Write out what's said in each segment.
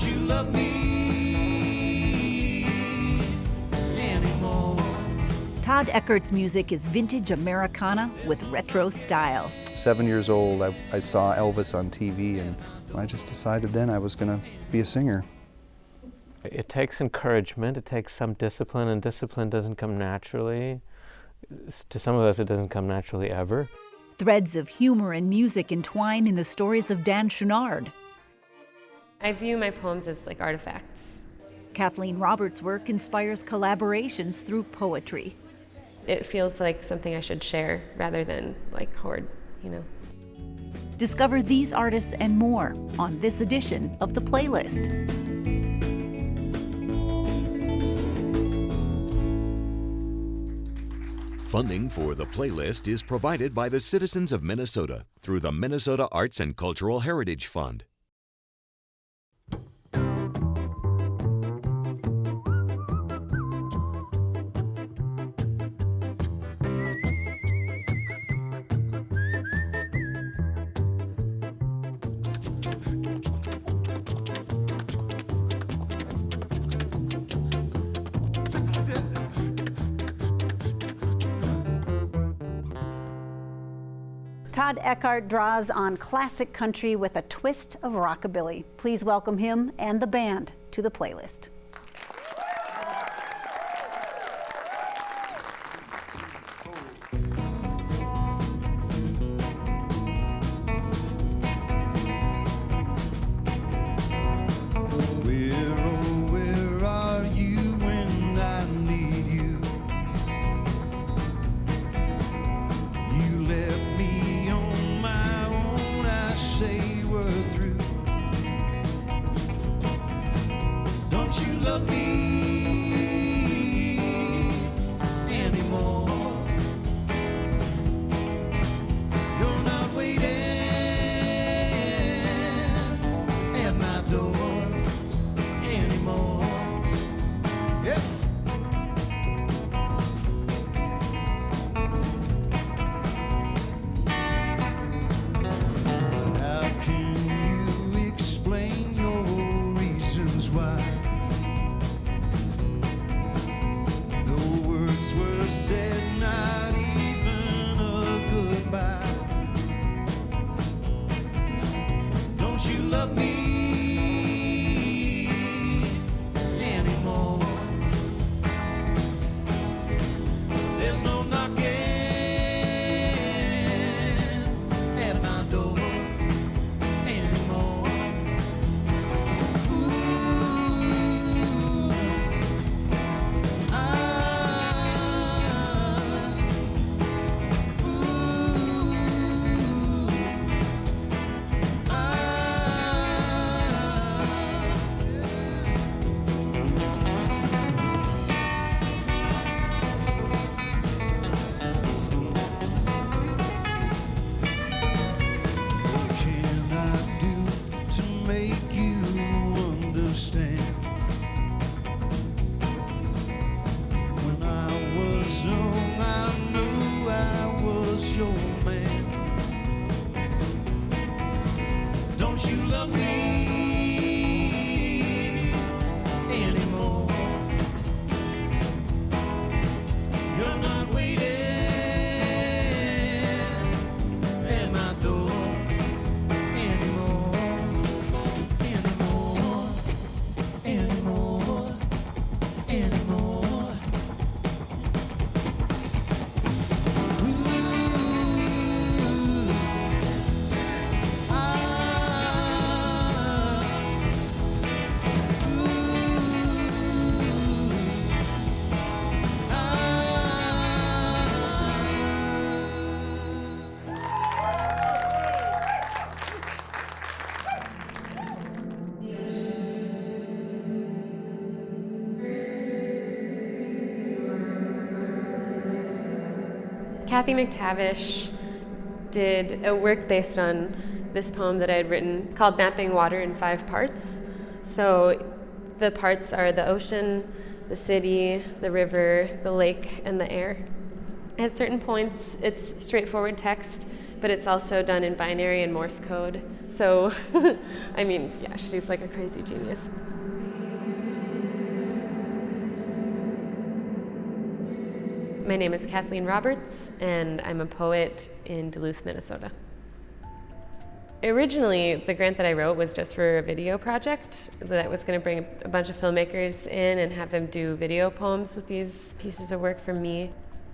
Don't you love me anymore? Todd Eckert's music is vintage Americana with retro style. 7 years old, I saw Elvis on TV, and I just decided then I was going to be a singer. It takes encouragement, it takes some discipline, and discipline doesn't come naturally. To some of us, it doesn't come naturally ever. Threads of humor and music entwine in the stories of Dan Chouinard. I view my poems as like artifacts. Kathleen Roberts' work inspires collaborations through poetry. It feels like something I should share rather than like hoard, you know. Discover these artists and more on this edition of The Playlist. Funding for The Playlist is provided by the citizens of Minnesota through the Minnesota Arts and Cultural Heritage Fund. Todd Eckert draws on classic country with a twist of rockabilly. Please welcome him and the band to The Playlist. Where are you when I need you? You left me on my own, I say we're through. Don't you love me anymore? You're not waiting at my door anymore. Yeah. How can you explain your reasons why? No words were said, not even a goodbye. Don't you love me anymore? There's no knocking at my door anymore. What can I do to make you understand? When I was young, I knew I was your man. Don't you love me anymore? You're not waiting at my door anymore, anymore, anymore, anymore. Kathy McTavish did a work based on this poem that I had written called Mapping Water in 5 parts. So the parts are the ocean, the city, the river, the lake, and the air. At certain points, it's straightforward text, but it's also done in binary and Morse code. So, I mean, yeah, she's like a crazy genius. My name is Kathleen Roberts, and I'm a poet in Duluth, Minnesota. Originally, the grant that I wrote was just for a video project that was going to bring a bunch of filmmakers in and have them do video poems with these pieces of work from me.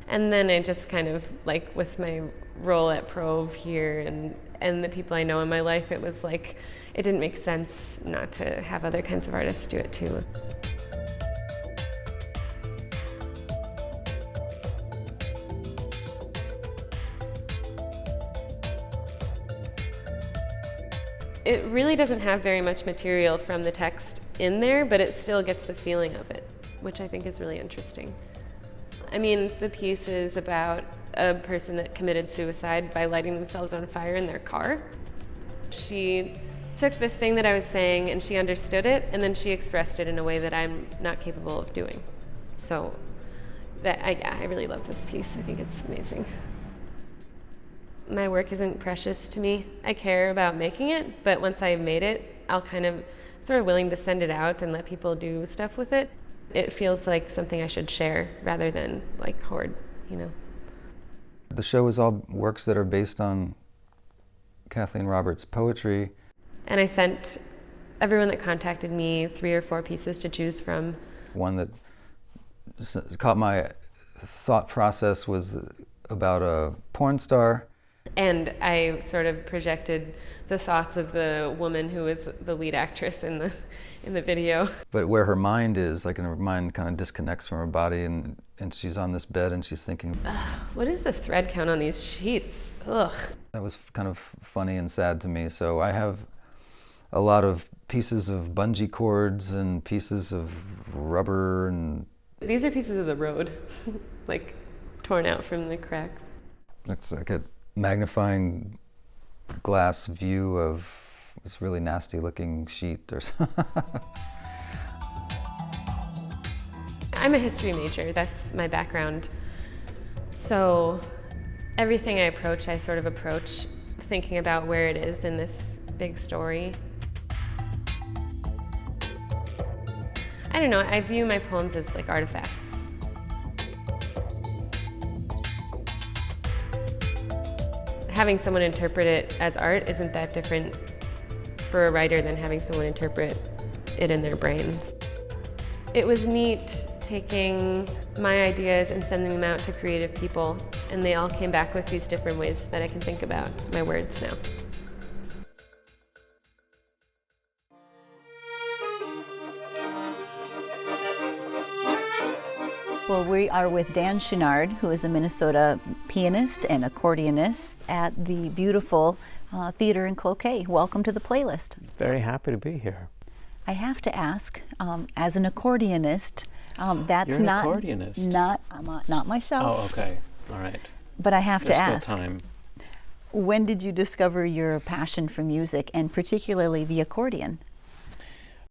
And then I just kind of, like with my role at Prove here and the people I know in my life, it was like, it didn't make sense not to have other kinds of artists do it too. It really doesn't have very much material from the text in there, but it still gets the feeling of it, which I think is really interesting. I mean, the piece is about a person that committed suicide by lighting themselves on fire in their car. She took this thing that I was saying and she understood it, and then she expressed it in a way that I'm not capable of doing. So I really love this piece. I think it's amazing. My work isn't precious to me. I care about making it, but once I've made it, I'll kind of sort of willing to send it out and let people do stuff with it. It feels like something I should share rather than like hoard, you know. The show is all works that are based on Kathleen Roberts' poetry. And I sent everyone that contacted me 3 or 4 pieces to choose from. One that caught my thought process was about a porn star. And I sort of projected the thoughts of the woman who was the lead actress in the video. But where her mind is, like, and her mind kind of disconnects from her body, and she's on this bed and she's thinking, what is the thread count on these sheets? Ugh. That was kind of funny and sad to me. So I have a lot of pieces of bungee cords and pieces of rubber, and these are pieces of the road, like torn out from the cracks. It's like a magnifying glass view of this really nasty looking sheet or something. I'm a history major, that's my background. So everything I approach, I sort of approach thinking about where it is in this big story. I don't know, I view my poems as like artifacts. Having someone interpret it as art isn't that different for a writer than having someone interpret it in their brains. It was neat taking my ideas and sending them out to creative people, and they all came back with these different ways that I can think about my words now. Well, we are with Dan Chouinard, who is a Minnesota pianist and accordionist at the beautiful theater in Cloquet. Welcome to the playlist. Very happy to be here. I have to ask, as an accordionist, that's You're an not accordionist. not myself. Oh, okay. All right. But I have to There's ask, still time. when did you discover your passion for music, and particularly the accordion?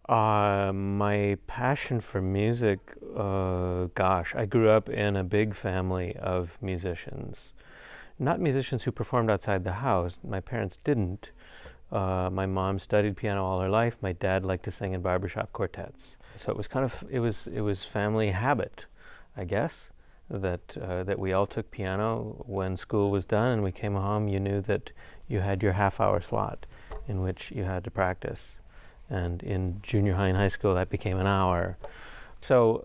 My passion for music, gosh, I grew up in a big family of musicians. Not musicians who performed outside the house. My parents didn't. My mom studied piano all her life. My dad liked to sing in barbershop quartets. So it was kind of, it was family habit, I guess, that we all took piano when school was done and we came home. You knew that you had your half-hour slot in which you had to practice. And in junior high and high school, that became an hour. So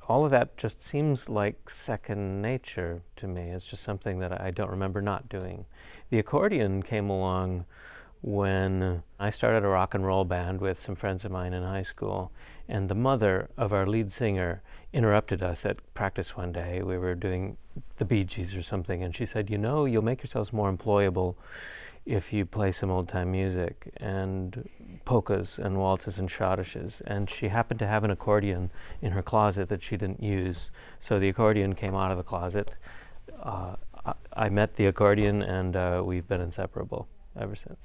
all of that just seems like second nature to me. It's just something that I don't remember not doing. The accordion came along when I started a rock and roll band with some friends of mine in high school, and the mother of our lead singer interrupted us at practice one day. We were doing the Bee Gees or something, and she said, you know, you'll make yourselves more employable if you play some old-time music and polkas and waltzes and schottisches. And she happened to have an accordion in her closet that she didn't use. So the accordion came out of the closet. I met the accordion, and we've been inseparable ever since.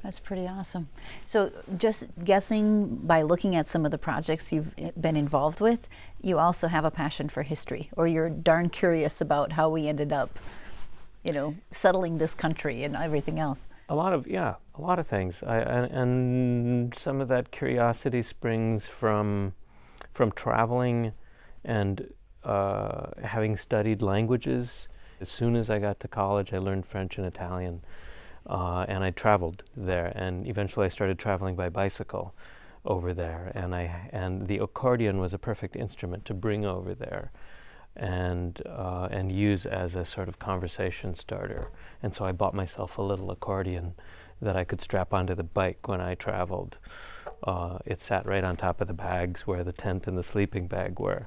That's pretty awesome. So just guessing by looking at some of the projects you've been involved with, you also have a passion for history, or you're darn curious about how we ended up, you know, settling this country and everything else. A lot of, yeah, A lot of things. And some of that curiosity springs from traveling and having studied languages. As soon as I got to college, I learned French and Italian, and I traveled there. And eventually, I started traveling by bicycle over there. And the accordion was a perfect instrument to bring over there, and use as a sort of conversation starter. And so I bought myself a little accordion that I could strap onto the bike when I traveled. It sat right on top of the bags where the tent and the sleeping bag were.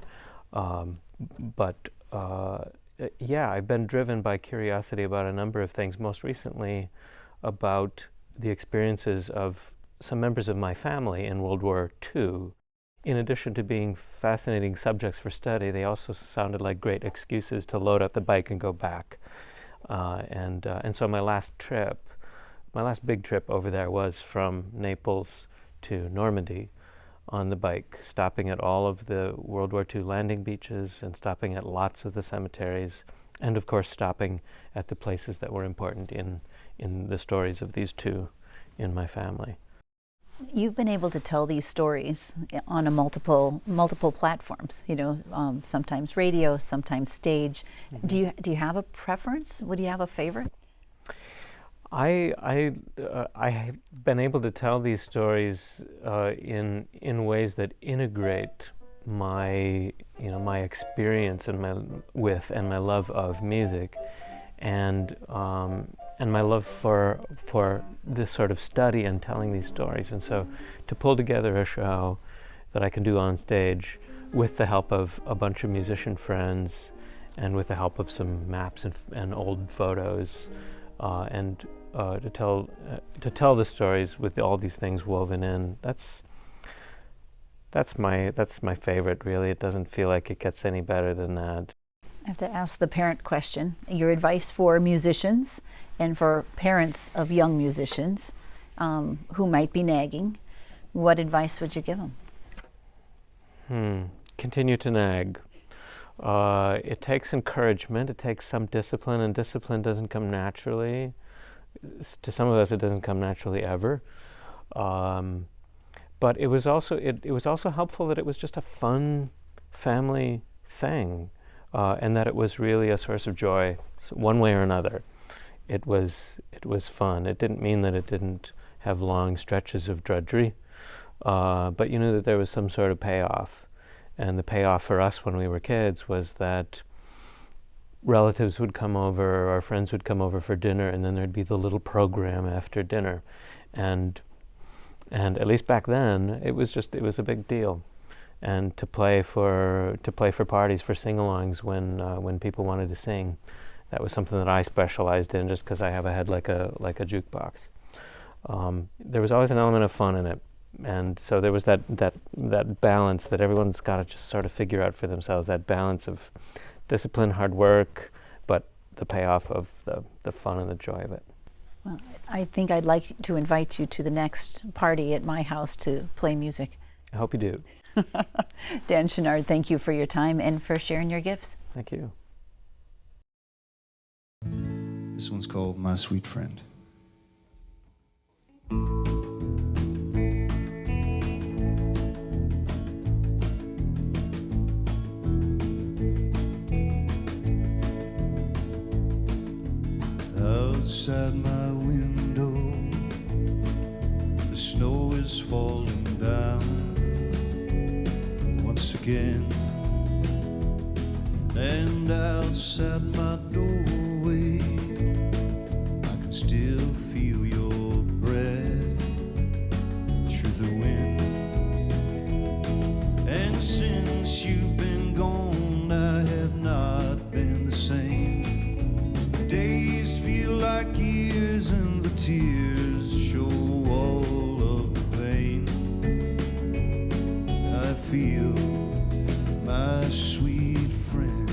Yeah, I've been driven by curiosity about a number of things, most recently about the experiences of some members of my family in World War II. In addition to being fascinating subjects for study, they also sounded like great excuses to load up the bike and go back. And so my last big trip over there was from Naples to Normandy on the bike, stopping at all of the World War II landing beaches and stopping at lots of the cemeteries, and of course stopping at the places that were important in the stories of these two in my family. You've been able to tell these stories on a multiple platforms. Sometimes radio, sometimes stage. Mm-hmm. Do you have a preference? Would you have a favorite? I have been able to tell these stories in ways that integrate my experience and my love of music, and my love for this sort of study and telling these stories. And so to pull together a show that I can do on stage with the help of a bunch of musician friends and with the help of some maps and old photos, and to tell the stories with all these things woven in, that's my favorite, really. It doesn't feel like it gets any better than that. I have to ask the parent question. Your advice for musicians and for parents of young musicians who might be nagging, what advice would you give them? Continue to nag. It takes encouragement, it takes some discipline, and discipline doesn't come naturally. To some of us, it doesn't come naturally ever. But it was also helpful that it was just a fun family thing, and that it was really a source of joy, one way or another. It was fun. It didn't mean that it didn't have long stretches of drudgery, but you knew that there was some sort of payoff. And the payoff for us when we were kids was that relatives would come over, or our friends would come over for dinner, and then there'd be the little program after dinner. And at least back then, it was a big deal. And to play for parties, for sing-alongs when people wanted to sing, that was something that I specialized in, just because I have a head like a jukebox. There was always an element of fun in it. And so there was that balance that everyone's got to just sort of figure out for themselves, that balance of discipline, hard work, but the payoff of the fun and the joy of it. Well, I think I'd like to invite you to the next party at my house to play music. I hope you do. Dan Chouinard, thank you for your time and for sharing your gifts. Thank you. This one's called My Sweet Friend. Outside my window, the snow is falling down once again, and outside my doorway I can still feel your breath through the wind. And since you've been gone, I have not been the same. Days feel like years, and the tears show all of the pain. I feel my sweet friend.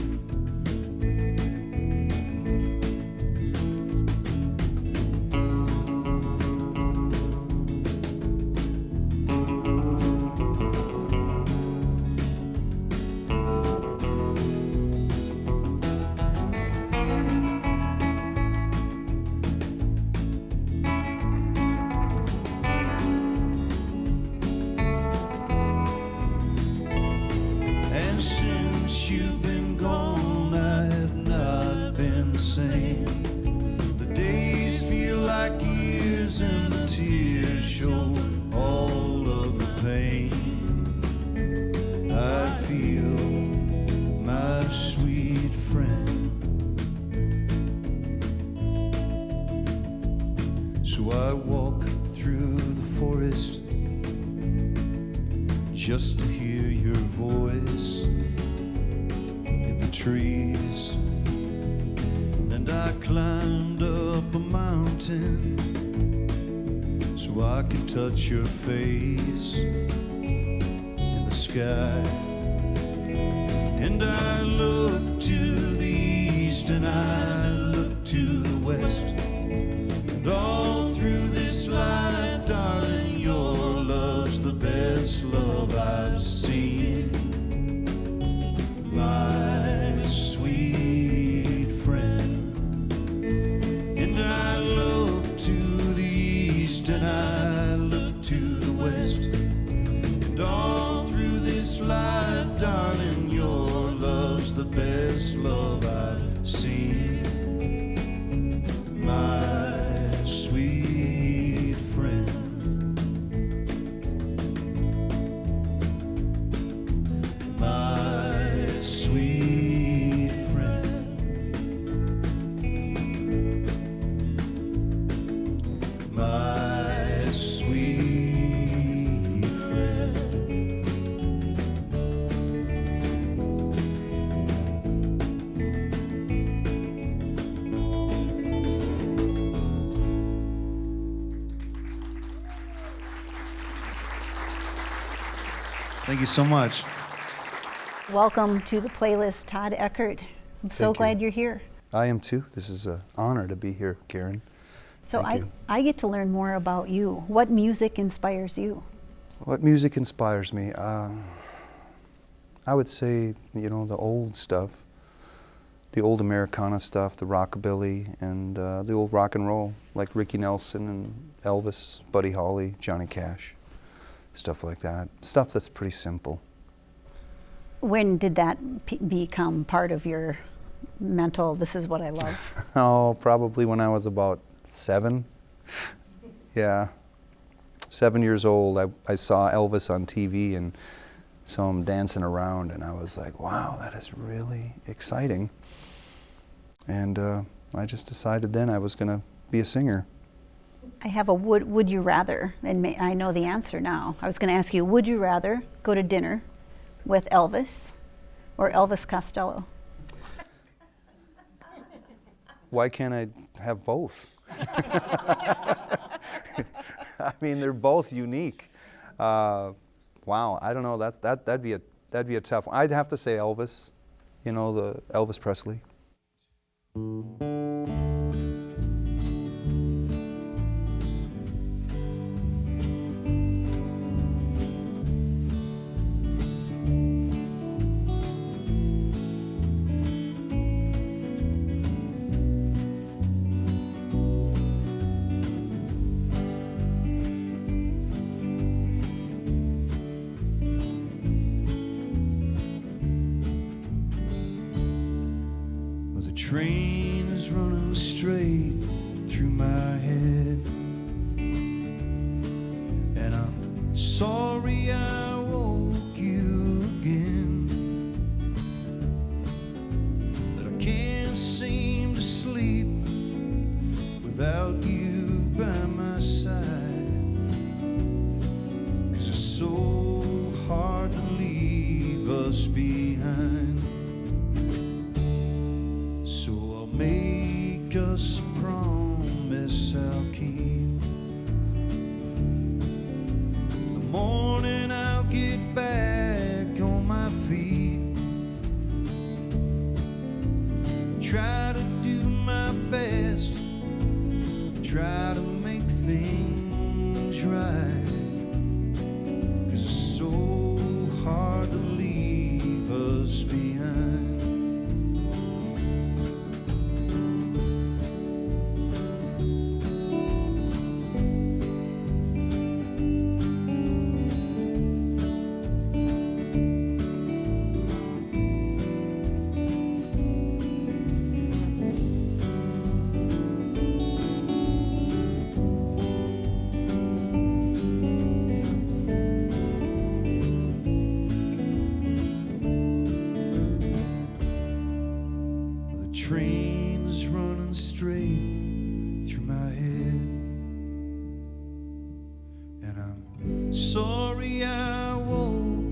just to hear your voice in the trees. And I climbed up a mountain so I could touch your face in the sky. And I look to the east and I look to the west, and all through this life, darling, your love's the best love I've seen. My sweet friend. And I look to the east and I look to the west, and all through this life, darling, your love's the best love I've seen. My sweet friend. My sweet friend. My sweet friend. Thank you so much. Welcome to the playlist, Todd Eckert. I'm so Thank you. glad you're here. I am too. This is an honor to be here, Karen. So Thank you. I get to learn more about you. What music inspires you? What music inspires me? I would say, you know, the old stuff, the old Americana stuff, the rockabilly, and the old rock and roll, like Ricky Nelson and Elvis, Buddy Holly, Johnny Cash, stuff like that. Stuff that's pretty simple. When did that become part of your mental, this is what I love? Oh, probably when I was about 7. Yeah. 7 years old, I saw Elvis on TV and saw him dancing around, and I was like, wow, that is really exciting. And I just decided then I was going to be a singer. I have a would you rather, and I know the answer now. I was going to ask you, would you rather go to dinner with Elvis or Elvis Costello? Why can't I have both? I mean, they're both unique. Wow, I don't know. That'd be a tough one. I'd have to say Elvis. You know, the Elvis Presley. Well, the train is running straight through my head, and I'm sorry I woke you again, but I can't seem to sleep without you by my side, 'cause it's so hard to leave us behind. So I'll make us a promise I'll keep. The morning I'll get back on my feet, try to do my best, try to make things right, 'cause it's so hard to leave us behind. The train's running straight through my head, and I'm sorry I woke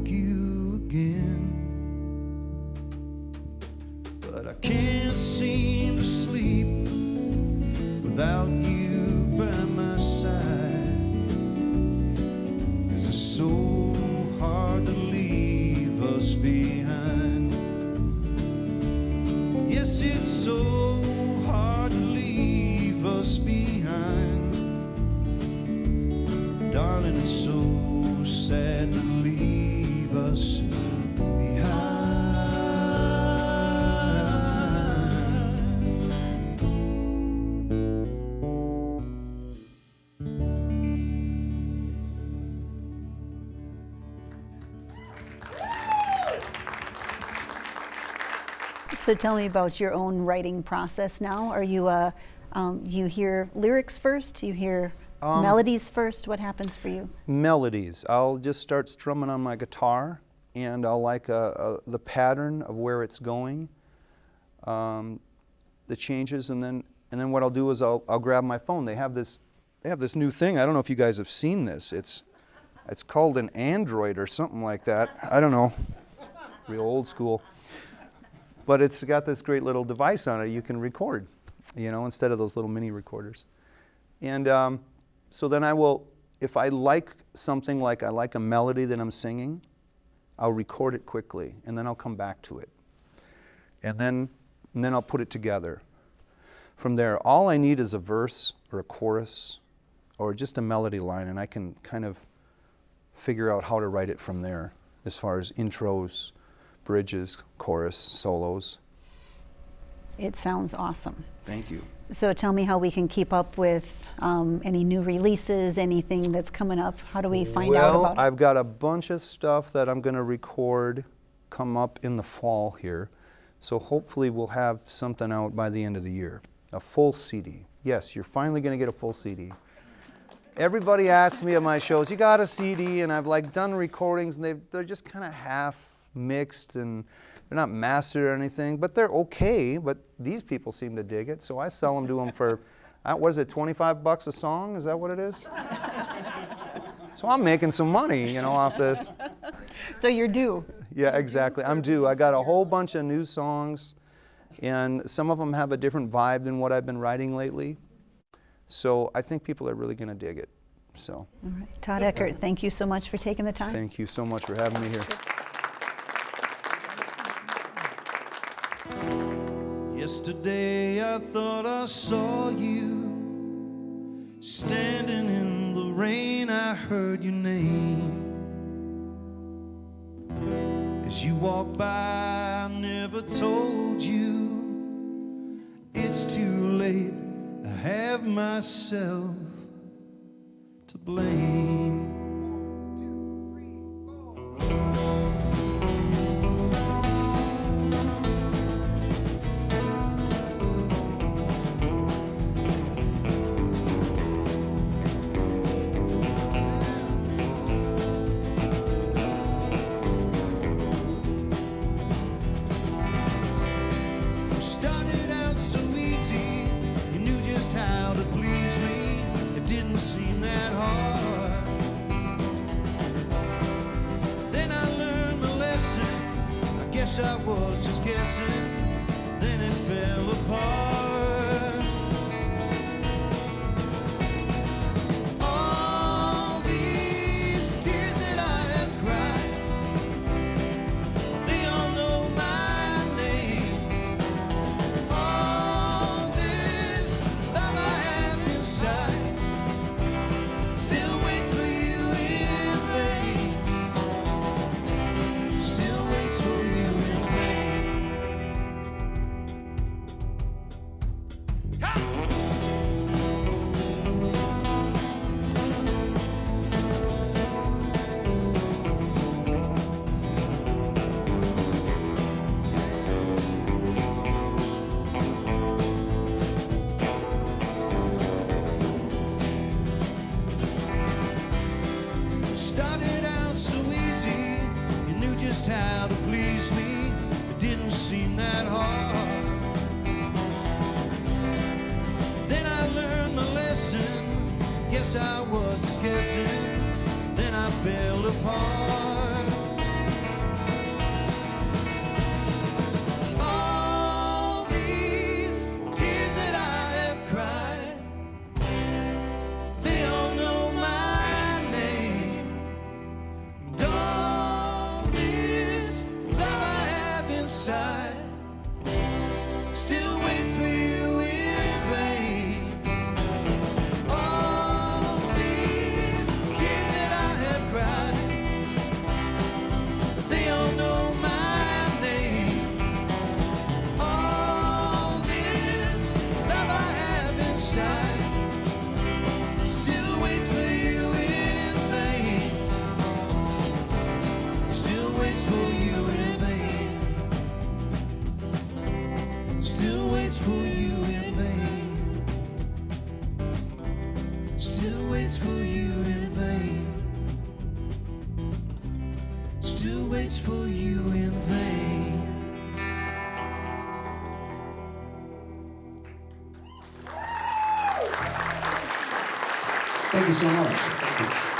So tell me about your own writing process now. Are you, you hear lyrics first? You hear melodies first? What happens for you? Melodies. I'll just start strumming on my guitar, and I'll like the pattern of where it's going, the changes, and then what I'll do is I'll grab my phone. They have this new thing. I don't know if you guys have seen this. It's called an Android or something like that. I don't know. Real old school. But it's got this great little device on it. You can record, you know, instead of those little mini recorders. And so then I will, if I like something, like I like a melody that I'm singing, I'll record it quickly, and then I'll come back to it. And then I'll put it together. From there, all I need is a verse or a chorus or just a melody line, and I can kind of figure out how to write it from there, as far as intros, bridges, chorus, solos. It sounds awesome. Thank you. So tell me how we can keep up with any new releases, anything that's coming up. How do we find out about it? I've got a bunch of stuff that I'm going to record come up in the fall here. So hopefully we'll have something out by the end of the year. A full CD. Yes, you're finally going to get a full CD. Everybody asks me at my shows, you got a CD? And I've like done recordings, and they're just kind of half mixed, and they're not mastered or anything, but they're okay. But these people seem to dig it, so I sell them to them for, what is it, $25 a song? Is that what it is? So I'm making some money, you know, off this. So you're due. Yeah, exactly. I'm due. I got a whole bunch of new songs, and some of them have a different vibe than what I've been writing lately. So I think people are really going to dig it. So. All right. Todd Eckert, thank you so much for taking the time. Thank you so much for having me here. Yesterday I thought I saw you standing in the rain. I heard your name as you walked by. I never told you it's too late. I have myself to blame. Started out so easy, you knew just how to please me. It didn't seem that hard. Then I learned the lesson. I guess I was just guessing. Then it fell apart. All these tears that I have cried, they all know my name. All this love I have inside still waits for you in vain. Still waits for you in vain. Ha! Started out so easy, you knew just how to please me. It didn't seem that hard. Then I learned my lesson. Guess I was just guessing. Then I fell apart. All these tears that I have cried, they all know my name. And all this love I have inside still waits for you in vain. All these tears that I have cried, they all know my name. All this love I have inside still waits for you in vain. Still waits for you in vain. waits for you in vain. Still waits for you in vain. Thank you so much.